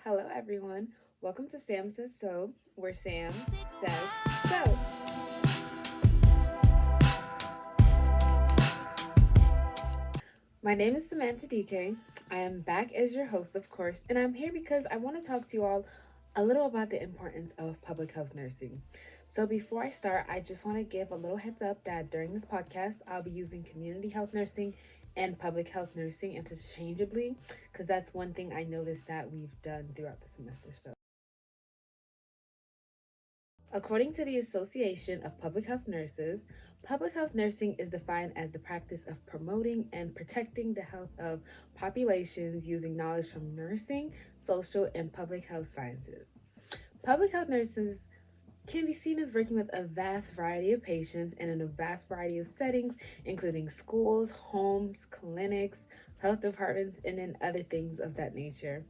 Hello, everyone. Welcome to Sam Says So, where Sam says so. My name is Samantha DK. I am back as your host, of course, and I'm here because I want to talk to you all a little about the importance of public health nursing. So, before I start, I just want to give a little heads up that during this podcast, I'll be using community health nursing and public health nursing interchangeably because that's one thing I noticed that we've done throughout the semester. So, according to the Association of Public Health Nurses, public health nursing is defined as the practice of promoting and protecting the health of populations using knowledge from nursing, social, and public health sciences. Public health nurses can be seen as working with a vast variety of patients and in a vast variety of settings, including schools, homes, clinics, health departments, and then other things of that nature.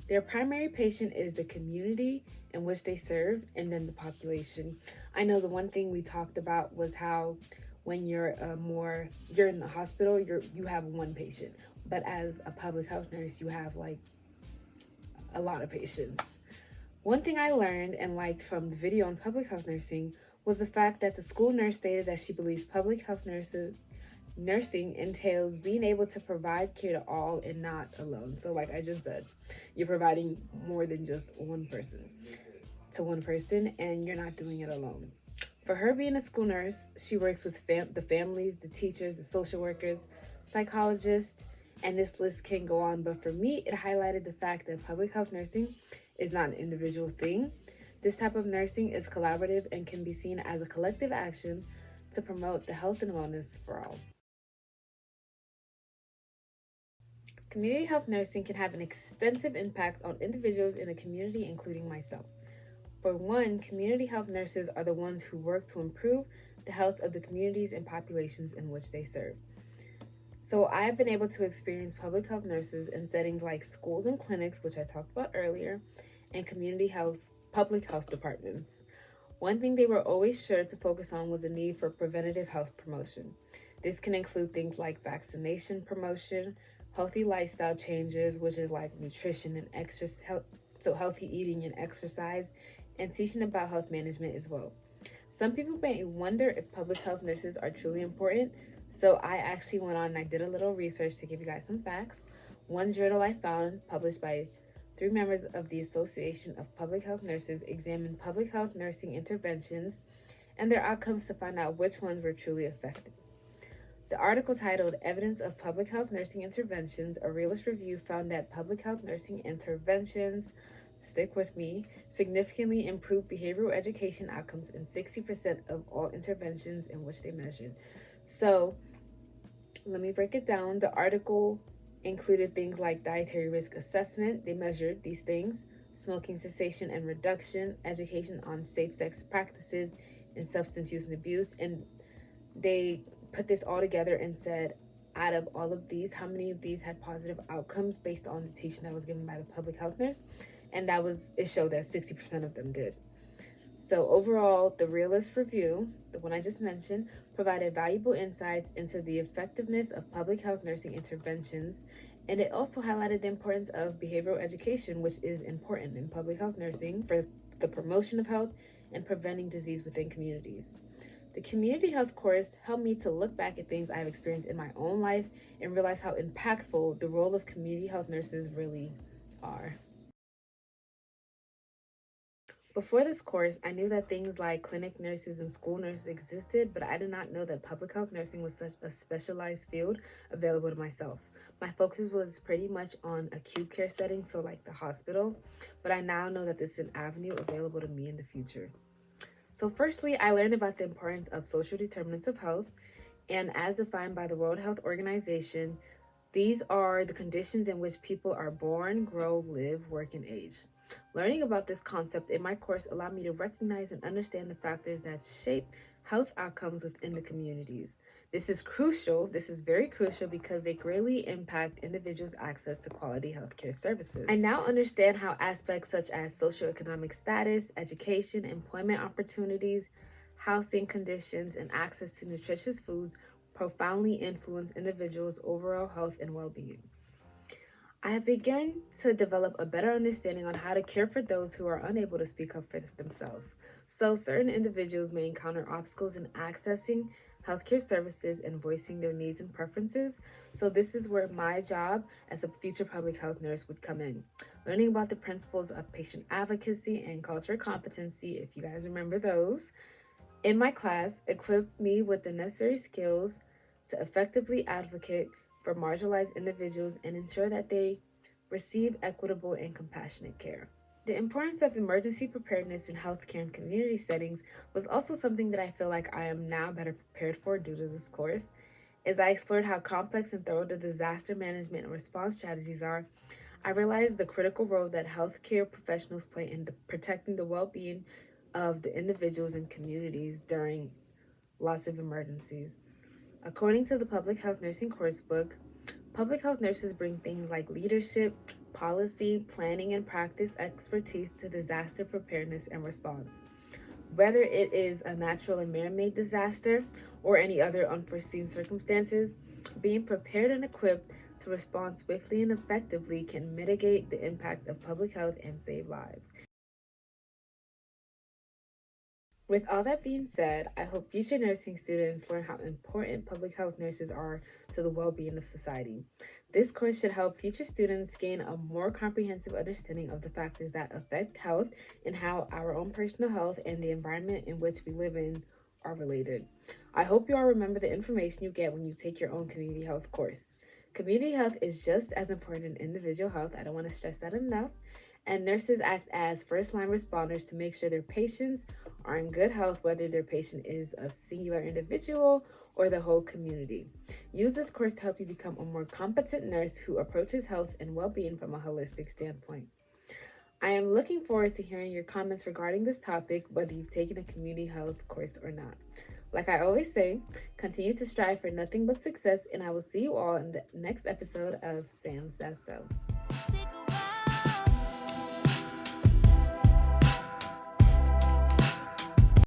Their primary patient is the community in which they serve and then the population. I know the one thing we talked about was how when you're in the hospital, you have one patient, but as a public health nurse, you have like a lot of patients. One thing I learned and liked from the video on public health nursing was the fact that the school nurse stated that she believes public health nursing entails being able to provide care to all and not alone. So like I just said, you're providing more than just one person and you're not doing it alone. For her being a school nurse, she works with the families, the teachers, the social workers, psychologists, and this list can go on. But for me, it highlighted the fact that public health nursing is not an individual thing. This type of nursing is collaborative and can be seen as a collective action to promote the health and wellness for all. Community health nursing can have an extensive impact on individuals in a community, including myself. For one, community health nurses are the ones who work to improve the health of the communities and populations in which they serve. So I have been able to experience public health nurses in settings like schools and clinics, which I talked about earlier, and public health departments. One thing they were always sure to focus on was the need for preventative health promotion. This can include things like vaccination promotion, healthy lifestyle changes, which is like nutrition and exercise, so healthy eating and exercise, and teaching about health management as well. Some people may wonder if public health nurses are truly important, so I actually went on and I did a little research to give you guys some facts. One journal I found, published by 3 members of the Association of Public Health Nurses, examined public health nursing interventions and their outcomes to find out which ones were truly effective. The article titled Evidence of Public Health Nursing Interventions, a realist review, found that public health nursing interventions, stick with me, significantly improved behavioral education outcomes in 60% of all interventions in which they measured. So let me break it down. The article included things like dietary risk assessment. They measured these things: smoking cessation and reduction, education on safe sex practices, and substance use and abuse. And they put this all together and said, out of all of these, how many of these had positive outcomes based on the teaching that was given by the public health nurse? And it showed that 60% of them did. So overall, the realist review, the one I just mentioned, provided valuable insights into the effectiveness of public health nursing interventions, and it also highlighted the importance of behavioral education, which is important in public health nursing for the promotion of health and preventing disease within communities. The community health course helped me to look back at things I've experienced in my own life and realize how impactful the role of community health nurses really are. Before this course, I knew that things like clinic nurses and school nurses existed, but I did not know that public health nursing was such a specialized field available to myself. My focus was pretty much on acute care settings, so like the hospital, but I now know that this is an avenue available to me in the future. So firstly, I learned about the importance of social determinants of health, and as defined by the World Health Organization, these are the conditions in which people are born, grow, live, work, and age. Learning about this concept in my course allowed me to recognize and understand the factors that shape health outcomes within the communities. This is very crucial because they greatly impact individuals' access to quality healthcare services. I now understand how aspects such as socioeconomic status, education, employment opportunities, housing conditions, and access to nutritious foods profoundly influence individuals' overall health and well-being. I have begun to develop a better understanding on how to care for those who are unable to speak up for themselves. So, certain individuals may encounter obstacles in accessing healthcare services and voicing their needs and preferences. So, this is where my job as a future public health nurse would come in. Learning about the principles of patient advocacy and cultural competency, if you guys remember those, in my class equipped me with the necessary skills to effectively advocate for marginalized individuals and ensure that they receive equitable and compassionate care. The importance of emergency preparedness in healthcare and community settings was also something that I feel like I am now better prepared for due to this course. As I explored how complex and thorough the disaster management and response strategies are, I realized the critical role that healthcare professionals play in protecting the well being of the individuals and communities during lots of emergencies. According to the Public Health Nursing course book, public health nurses bring things like leadership, policy, planning, and practice expertise to disaster preparedness and response. Whether it is a natural and man made disaster or any other unforeseen circumstances, being prepared and equipped to respond swiftly and effectively can mitigate the impact of public health and save lives. With all that being said, I hope future nursing students learn how important public health nurses are to the well being of society. This course should help future students gain a more comprehensive understanding of the factors that affect health and how our own personal health and the environment in which we live in are related. I hope you all remember the information you get when you take your own community health course. Community health is just as important in individual health. I don't want to stress that enough. And nurses act as first line responders to make sure their patients are in good health, whether their patient is a singular individual or the whole community. Use this course to help you become a more competent nurse who approaches health and well being from a holistic standpoint. I am looking forward to hearing your comments regarding this topic, whether you've taken a community health course or not. Like I always say, continue to strive for nothing but success, and I will see you all in the next episode of Sam Says So.